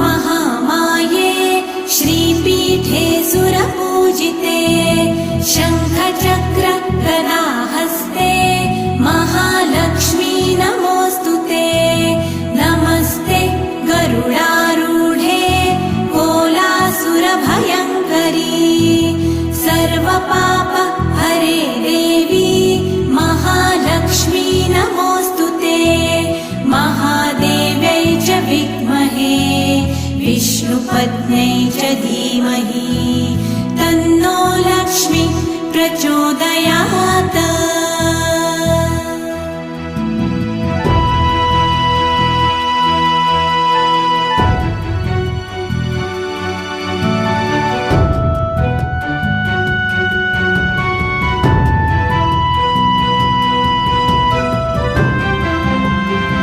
महामाये श्रीपीठे सुरपूजिते शङ्खचक्र गदाहस्ते महालक्ष्मी नमोऽस्तुते नमस्ते गरुडारूढे कोलासुरभयङ्करी सर्वपाप हरे देवी महालक्ष्मी नमोऽस्तुते महादेव्यै च विद्महे विष्णुपत्न्यै च धीमहि तन्नो लक्ष्मी प्रचोदयात्।